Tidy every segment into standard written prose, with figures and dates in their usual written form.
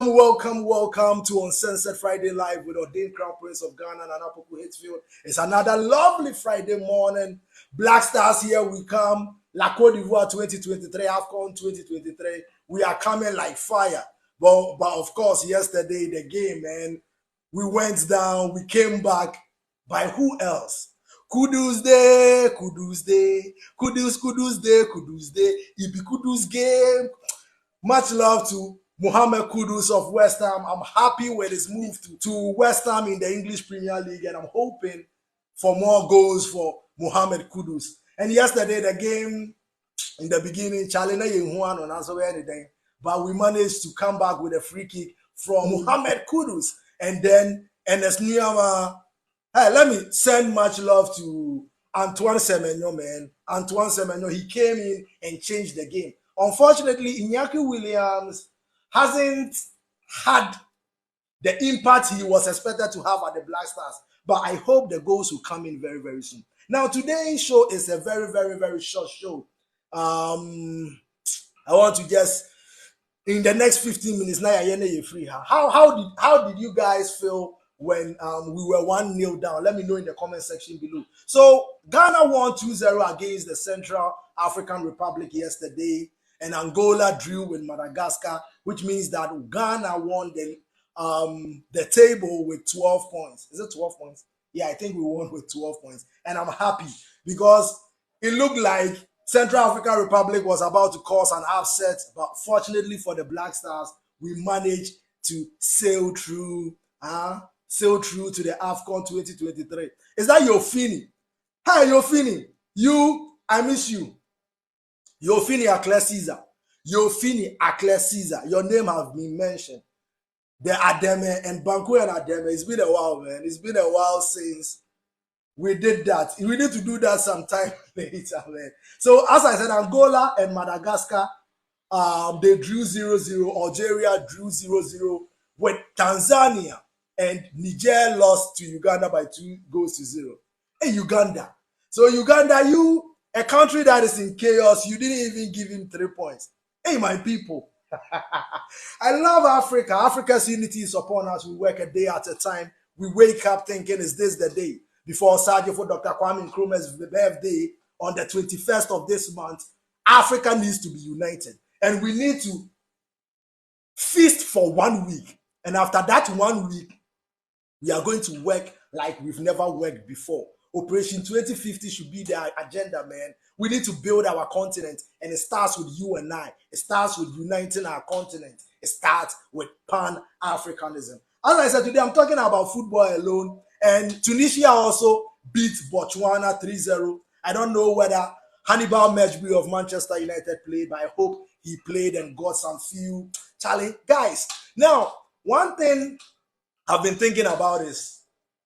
Welcome to Uncensored Friday Live with Ordained Crown Prince of Ghana and Poku-Hitzfield. It's another lovely Friday morning. Black Stars, here we come. La Côte d'Ivoire 2023, AFCON 2023. We are coming like fire. But of course, yesterday, the game, man, we went down, we came back. By who else? Kudus Day, Kudus Day, Kudus Day, Kudus Day. It be Kudus game. Much love to Mohamed Kudus of West Ham. I'm happy with his move to West Ham in the English Premier League, and I'm hoping for more goals for Mohamed Kudus. And yesterday, the game in the beginning, but we managed to come back with a free kick from Mohamed Kudus. And then Kudus and Nuamah. Hey, let me send much love to Antoine Semenyo, man. Antoine Semenyo, he came in and changed the game. Unfortunately, Iñaki Williams hasn't had the impact he was expected to have at the Black Stars. But I hope the goals will come in very, very soon. Now, today's show is a very, very, very short show. I want to just, in the next 15 minutes, now you're free. How did you guys feel when we were 1-0 down? Let me know in the comment section below. So, Ghana won 2-0 against the Central African Republic yesterday. And Angola drew with Madagascar, which means that Ghana won the table with 12 points. Is it 12 points? Yeah, I think we won with 12 points. And I'm happy because it looked like Central African Republic was about to cause an upset. But fortunately for the Black Stars, we managed to sail through to the AFCON 2023. Is that Yofini? Hi, Yofini. I miss you. Yofini Akle Caesar. Yofini Akle Caesar. Your name has been mentioned. The Ademe and Banku and Ademe. It's been a while, man. It's been a while since we did that. We need to do that sometime later, man. So, as I said, Angola and Madagascar, they drew 0-0. Algeria drew 0-0 with Tanzania. And Niger lost to Uganda by 2-0. Hey, Uganda. So, Uganda, a country that is in chaos, you didn't even give him 3 points. Hey, my people. I love Africa. Africa's unity is upon us. We work a day at a time. We wake up thinking, is this the day? Before Sergio for Dr. Kwame Nkrumah's birthday on the 21st of this month, Africa needs to be united. And we need to feast for 1 week. And after that 1 week, we are going to work like we've never worked before. Operation 2050 should be the agenda, man. We need to build our continent, and it starts with you and I. It starts with uniting our continent. It starts with Pan-Africanism. As I said today, I'm talking about football alone, and Tunisia also beat Botswana 3-0. I don't know whether Hannibal Mejbri of Manchester United played, but I hope he played and got some few. Charlie, guys, now, one thing I've been thinking about is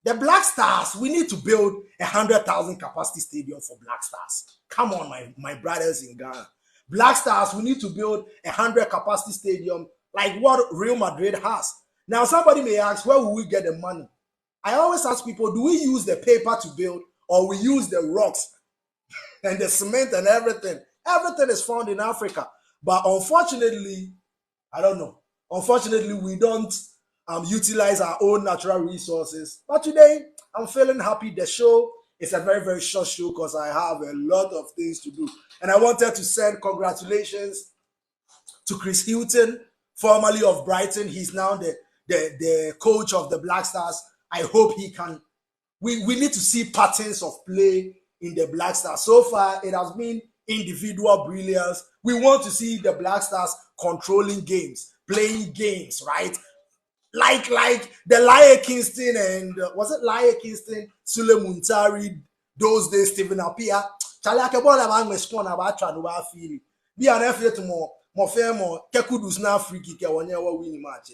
the Black Stars. We need to build 100,000 capacity stadium for Black Stars. Come on, my brothers in Ghana. Black Stars, we need to build 100 capacity stadium like what Real Madrid has. Now, somebody may ask, where will we get the money? I always ask people, do we use the paper to build, or we use the rocks and the cement and everything? Everything is found in Africa. But unfortunately, I don't know. Unfortunately, we don't utilize our own natural resources. But today, I'm feeling happy. The show is a very, very short show because I have a lot of things to do. And I wanted to send congratulations to Chris Hilton, formerly of Brighton. He's now the coach of the Black Stars. I hope he can. We need to see patterns of play in the Black Stars. So far, it has been individual brilliance. We want to see the Black Stars controlling games, playing games, right? Like the Laie Kingston and was it Laie Kingston, Sule Muntari, those days, Stephen Appiah. Charlie Akebola bang me spawn about try to feel. Be an effort more fair more. Kudus na free kick when you win match.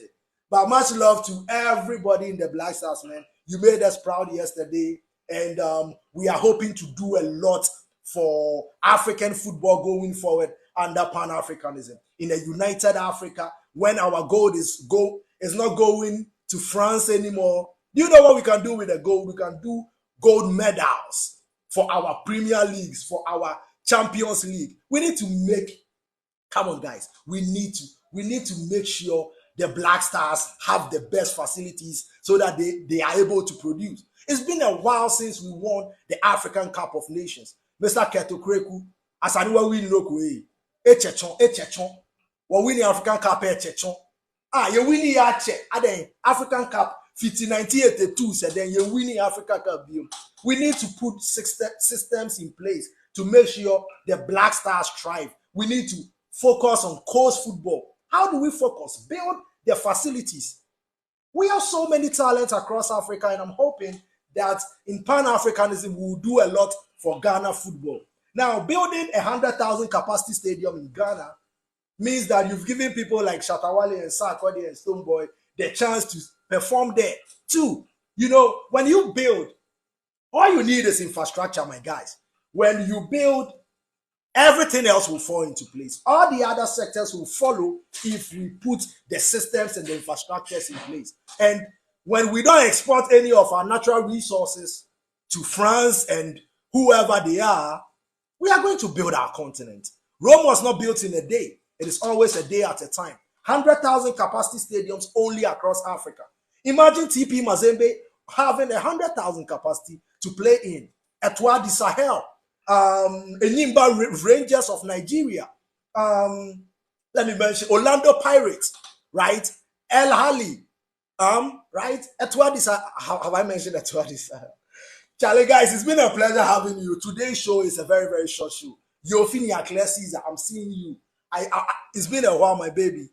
But much love to everybody in the Black Stars, man. You made us proud yesterday, and we are hoping to do a lot for African football going forward under Pan-Africanism in a united Africa. When our goal is not going to France anymore. Do you know what we can do with the gold? We can do gold medals for our Premier Leagues, for our Champions League. We need to make, come on guys, we need to make sure the Black Stars have the best facilities so that they are able to produce. It's been a while since we won the African Cup of Nations. Mr. Keto Kreku, as I know we look away. Echechon. We win the African Cup, Echechon. You win the African Cup 1982, so then you win the African Cup. We need to put systems in place to make sure the Black Stars thrive. We need to focus on coast football. How do we focus? Build the facilities. We have so many talents across Africa, and I'm hoping that in Pan-Africanism, we will do a lot for Ghana football. Now, building 100,000 capacity stadium in Ghana means that you've given people like Shatawale and Sarkodie and Stoneboy the chance to perform there. Two, when you build, all you need is infrastructure, my guys. When you build, everything else will fall into place. All the other sectors will follow if we put the systems and the infrastructures in place. And when we don't export any of our natural resources to France and whoever they are, we are going to build our continent. Rome was not built in a day. It is always a day at a time. 100,000 capacity stadiums only across Africa. Imagine TP Mazembe having 100,000 capacity to play in. Etoile du Sahel, Enyimba Rangers of Nigeria. Let me mention Orlando Pirates, right? El Hali, right? Etoile du Sahel. Have I mentioned Etoile du Sahel? Charlie, guys, it's been a pleasure having you. Today's show is a very, very short show. Yofini Caesar, I'm seeing you. It's been a while, my baby.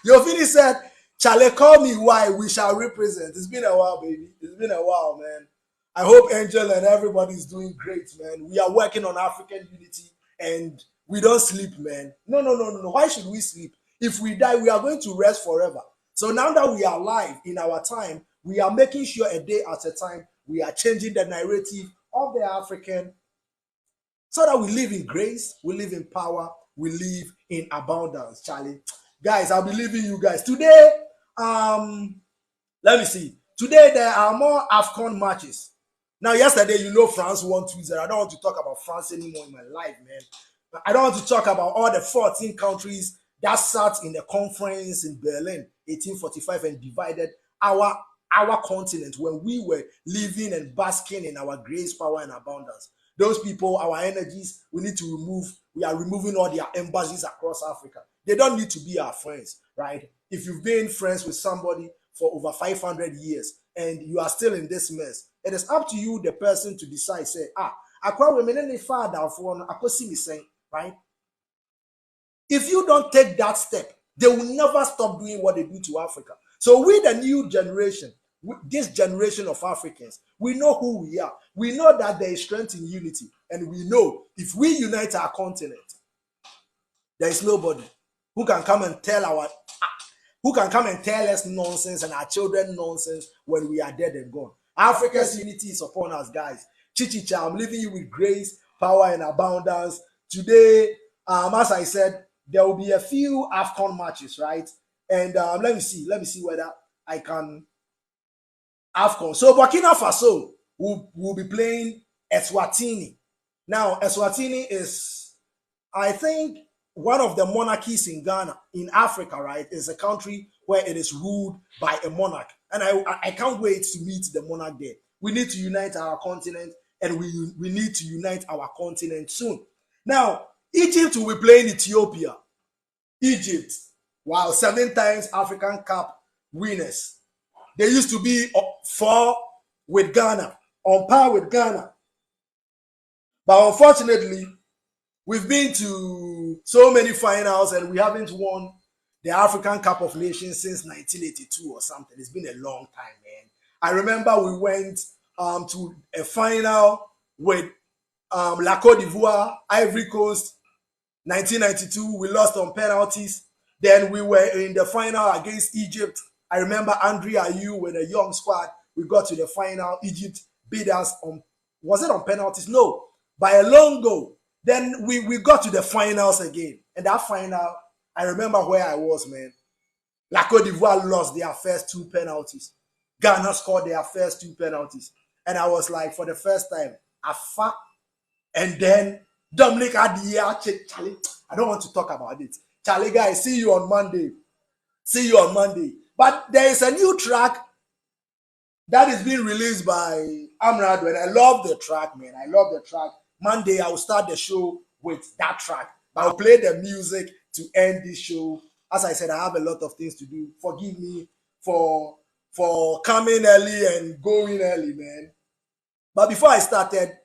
Yofini said, Charlie, call me why we shall represent. It's been a while, baby. It's been a while, man. I hope Angel and everybody is doing great, man. We are working on African unity and we don't sleep, man. No. Why should we sleep? If we die, we are going to rest forever. So now that we are alive in our time, we are making sure a day at a time, we are changing the narrative of the African so that we live in grace, we live in power, we live in abundance, Charlie. Guys, I'll be leaving you guys. Today, let me see. Today, there are more AFCON matches. Now, yesterday, France won 2-0. I don't want to talk about France anymore in my life, man. I don't want to talk about all the 14 countries that sat in the conference in Berlin, 1845, and divided our continent when we were living and basking in our grace, power, and abundance. Those people, our energies, we need to remove. We are removing all their embassies across Africa. They don't need to be our friends, right? If you've been friends with somebody for over 500 years and you are still in this mess, it is up to you, the person, to decide, say, right? If you don't take that step, they will never stop doing what they do to Africa. So we, the new generation, this generation of Africans, we know who we are. We know that there is strength in unity. And we know if we unite our continent, there is nobody who can come and tell us nonsense and our children nonsense when we are dead and gone. Africa's unity is upon us, guys. Chichicha, I'm leaving you with grace, power, and abundance. Today, as I said, there will be a few AFCON matches, right? And let me see whether I can AFCON. So Burkina Faso will be playing Eswatini. Now, Eswatini is, I think, one of the monarchies in Ghana, in Africa, right? It's a country where it is ruled by a monarch. And I can't wait to meet the monarch there. We need to unite our continent, and we need to unite our continent soon. Now, Egypt will be playing Ethiopia. Egypt, wow, 7 times African Cup winners. They used to be 4 with Ghana, on par with Ghana. But unfortunately, we've been to so many finals and we haven't won the African Cup of Nations since 1982 or something. It's been a long time, man. I remember we went to a final with La Côte d'Ivoire, Ivory Coast, 1992. We lost on penalties. Then we were in the final against Egypt. I remember Andre Ayew with a young squad. We got to the final. Egypt beat us was it on penalties? No, by a long goal. Then we got to the finals again. And that final, I remember where I was, man. La Côte d'Ivoire lost their first 2 penalties. Ghana scored their first 2 penalties. And I was like, for the first time, Afa. And then Dominic Adia, Charlie, I don't want to talk about it. Charlie guys, see you on Monday. See you on Monday. But there is a new track that is being released by Amrado, and I love the track, man. I love the track. Monday, I will start the show with that track. I'll play the music to end this show. As I said, I have a lot of things to do. Forgive me for coming early and going early, man. But before I started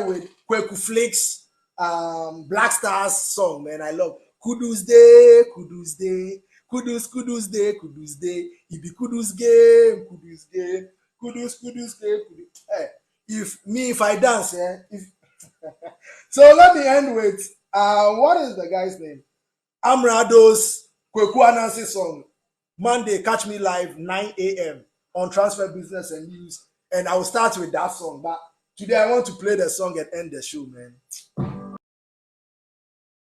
with Kweku Flakes, Black Stars song, man. I love Kudus Day, Kudus Day, Kudus Day, Kudus Day. It be Kudus game, Kudus game, Kudus game, Kudus. Hey, if I dance, So let me end with what is the guy's name? Amrado's Kweku Anansi song. Monday, catch me live 9 a.m. on Transfer Business and News, and I will start with that song. But today I want to play the song and end the show, man.